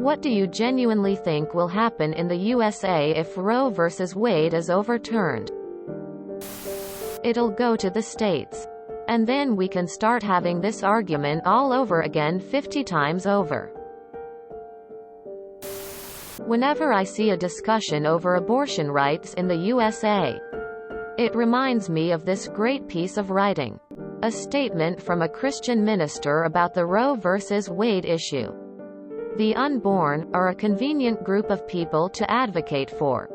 What do you genuinely think will happen in the USA if Roe versus Wade is overturned? It'll go to the states. And then we can start having this argument all over again 50 times over. Whenever I see a discussion over abortion rights in the USA, it reminds me of this great piece of writing. A statement from a Christian minister about the Roe versus Wade issue. The unborn are a convenient group of people to advocate for.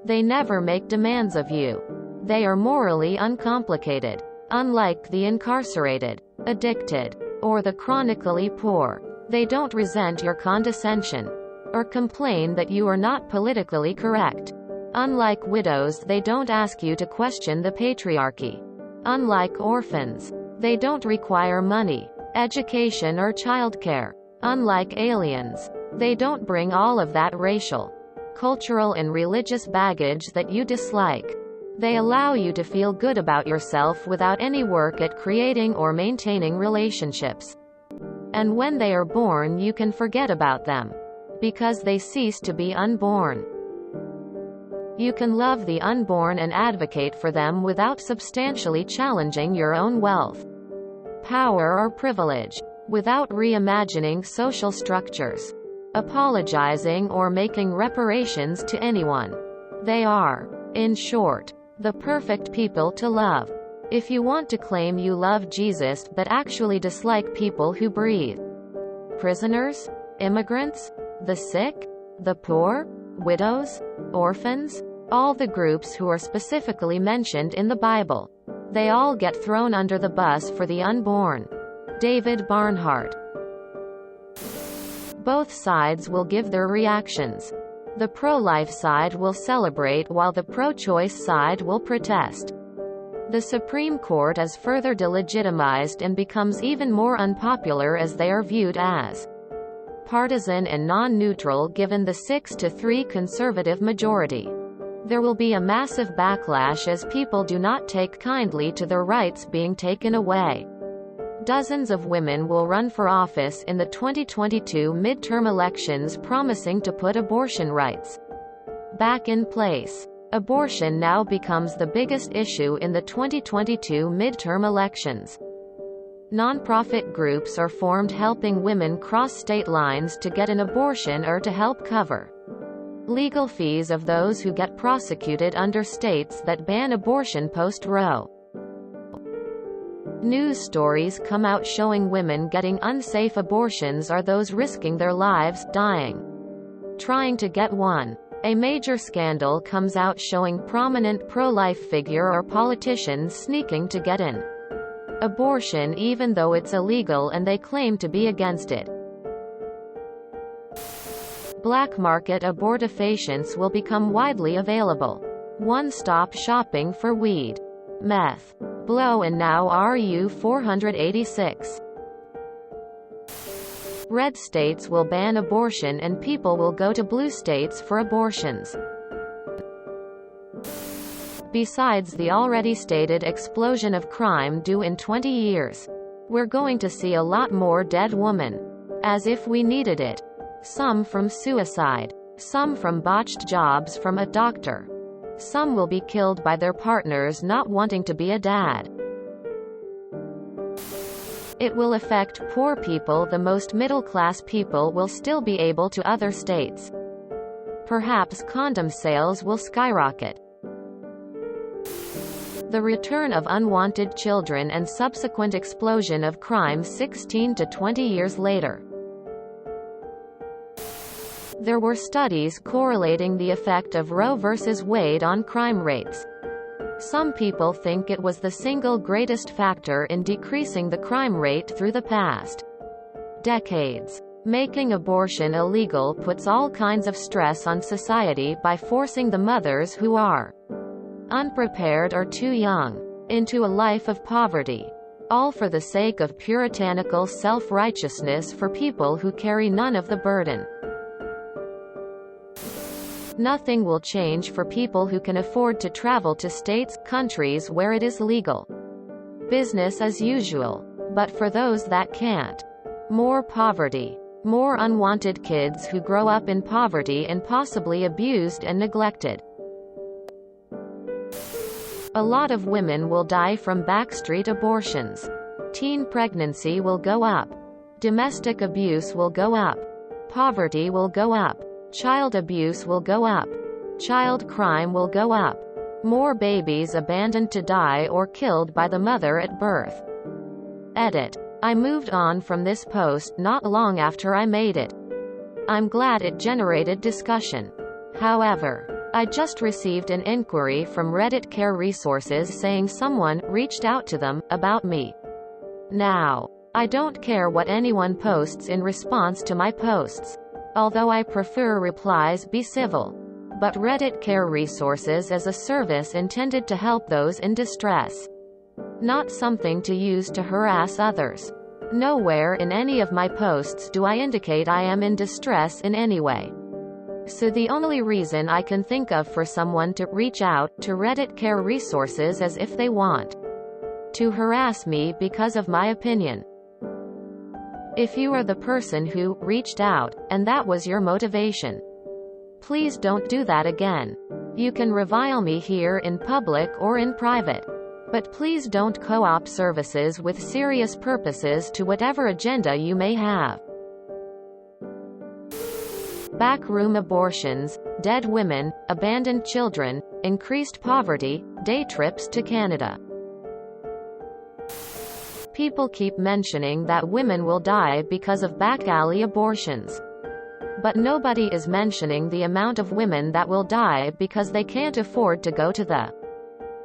They never make demands of you. They are morally uncomplicated. Unlike the incarcerated, addicted, or the chronically poor, they don't resent your condescension or complain that you are not politically correct. Unlike widows, they don't ask you to question the patriarchy. Unlike orphans, they don't require money, education, or childcare. Unlike aliens, they don't bring all of that racial, cultural, and religious baggage that you dislike. They allow you to feel good about yourself without any work at creating or maintaining relationships. And when they are born, you can forget about them, because they cease to be unborn. You can love the unborn and advocate for them without substantially challenging your own wealth, power, or privilege, without reimagining social structures, apologizing, or making reparations to anyone. They are, in short, the perfect people to love. If you want to claim you love Jesus but actually dislike people who breathe, prisoners, immigrants, the sick, the poor, widows, orphans, all the groups who are specifically mentioned in the Bible, they all get thrown under the bus for the unborn. David Barnhart. Both sides will give their reactions. The pro-life side will celebrate while the pro-choice side will protest. The Supreme Court is further delegitimized and becomes even more unpopular as they are viewed as partisan and non-neutral given the 6-3 conservative majority. There will be a massive backlash as people do not take kindly to their rights being taken away. Dozens of women will run for office in the 2022 midterm elections promising to put abortion rights back in place. Abortion now becomes the biggest issue in the 2022 midterm elections. Nonprofit groups are formed helping women cross state lines to get an abortion or to help cover legal fees of those who get prosecuted under states that ban abortion post-Roe. News stories come out showing women getting unsafe abortions or those risking their lives, dying, trying to get one. A major scandal comes out showing prominent pro-life figure or politicians sneaking to get an abortion even though it's illegal and they claim to be against it. Black market abortifacients will become widely available. One-stop shopping for weed, meth, blow, and now RU-486. Red states will ban abortion and people will go to blue states for abortions. Besides the already stated explosion of crime due in 20 years, we're going to see a lot more dead women. As if we needed it. Some from suicide. Some from botched jobs from a doctor. Some will be killed by their partners not wanting to be a dad. It will affect poor people. The most middle-class people will still be able to other states. Perhaps condom sales will skyrocket. The return of unwanted children and subsequent explosion of crime 16 to 20 years later. There were studies correlating the effect of Roe versus Wade on crime rates. Some people think it was the single greatest factor in decreasing the crime rate through the past decades. Making abortion illegal puts all kinds of stress on society by forcing the mothers who are unprepared or too young into a life of poverty, all for the sake of puritanical self-righteousness for people who carry none of the burden. Nothing will change for people who can afford to travel to states, countries where it is legal. Business as usual. But for those that can't, more poverty. More unwanted kids who grow up in poverty and possibly abused and neglected. A lot of women will die from backstreet abortions. Teen pregnancy will go up. Domestic abuse will go up. Poverty will go up. Child abuse will go up. Child crime will go up. More babies abandoned to die or killed by the mother at birth. Edit. I moved on from this post not long after I made it. I'm glad it generated discussion. However, I just received an inquiry from Reddit Care Resources saying someone reached out to them about me. Now, I don't care what anyone posts in response to my posts. Although I prefer replies be civil. But Reddit Care Resources is a service intended to help those in distress. Not something to use to harass others. Nowhere in any of my posts do I indicate I am in distress in any way. So the only reason I can think of for someone to reach out to Reddit Care Resources is if they want to harass me because of my opinion. If you are the person who reached out, and that was your motivation, please don't do that again. You can revile me here in public or in private. But please don't co-opt services with serious purposes to whatever agenda you may have. Backroom abortions, dead women, abandoned children, increased poverty, day trips to Canada. People keep mentioning that women will die because of back alley abortions. But nobody is mentioning the amount of women that will die because they can't afford to go to the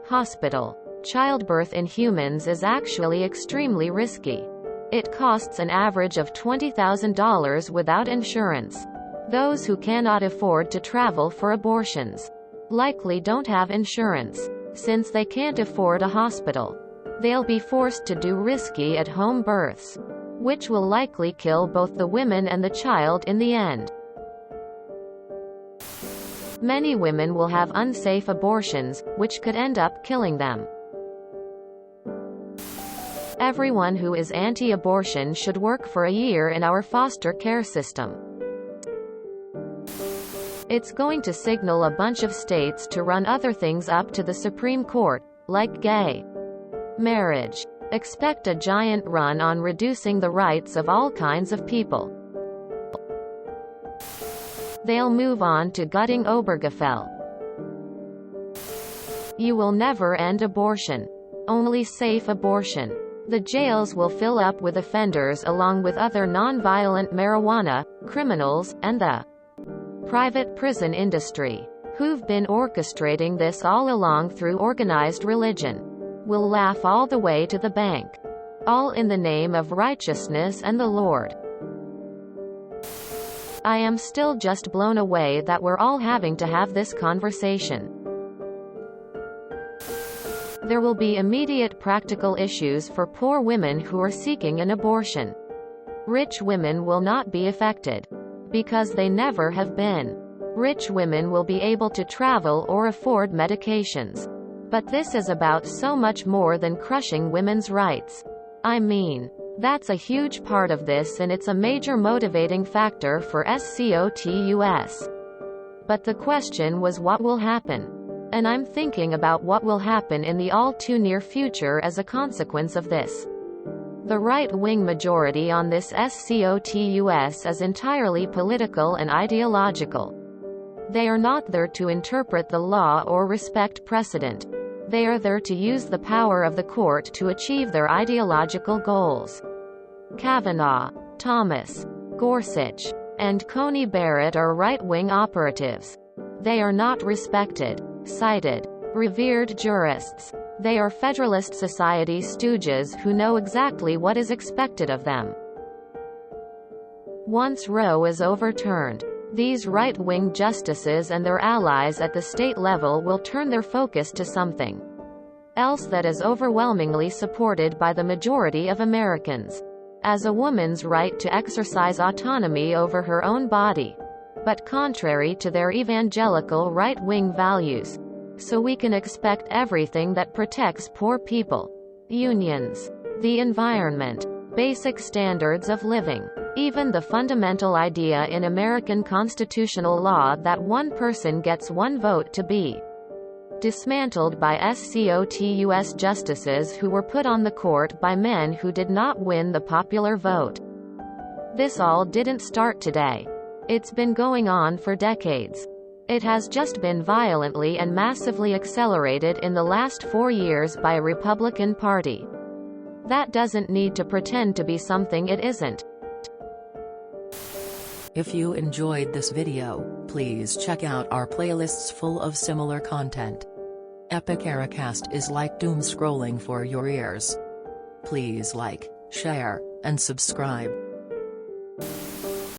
hospital. Childbirth in humans is actually extremely risky. It costs an average of $20,000 without insurance. Those who cannot afford to travel for abortions likely don't have insurance. Since they can't afford a hospital, they'll be forced to do risky at-home births, which will likely kill both the women and the child in the end. Many women will have unsafe abortions, which could end up killing them. Everyone who is anti-abortion should work for a year in our foster care system. It's going to signal a bunch of states to run other things up to the Supreme Court, like gay marriage. Expect a giant run on reducing the rights of all kinds of people. They'll move on to gutting Obergefell. You will never end abortion. Only safe abortion. The jails will fill up with offenders along with other non-violent marijuana criminals, and the private prison industry, who've been orchestrating this all along through organized religion, will laugh all the way to the bank. All in the name of righteousness and the Lord. I am still just blown away that we're all having to have this conversation. There will be immediate practical issues for poor women who are seeking an abortion. Rich women will not be affected, because they never have been. Rich women will be able to travel or afford medications. But this is about so much more than crushing women's rights. I mean, that's a huge part of this, and it's a major motivating factor for SCOTUS. But the question was, what will happen? And I'm thinking about what will happen in the all-too-near future as a consequence of this. The right-wing majority on this SCOTUS is entirely political and ideological. They are not there to interpret the law or respect precedent. They are there to use the power of the court to achieve their ideological goals. Kavanaugh, Thomas, Gorsuch, and Coney Barrett are right-wing operatives. They are not respected, cited, revered jurists. They are Federalist Society stooges who know exactly what is expected of them. Once Roe is overturned, these right-wing justices and their allies at the state level will turn their focus to something else that is overwhelmingly supported by the majority of Americans, as a woman's right to exercise autonomy over her own body, but contrary to their evangelical right-wing values. So we can expect everything that protects poor people, unions, the environment, basic standards of living, Even the fundamental idea in American constitutional law that one person gets one vote to be dismantled by SCOTUS justices who were put on the court by men who did not win the popular vote. This all didn't start today. It's been going on for decades. It has just been violently and massively accelerated in the last 4 years by a Republican Party. That doesn't need to pretend to be something it isn't. If you enjoyed this video, please check out our playlists full of similar content. Epic Eracast is like doom scrolling for your ears. Please like, share, and subscribe.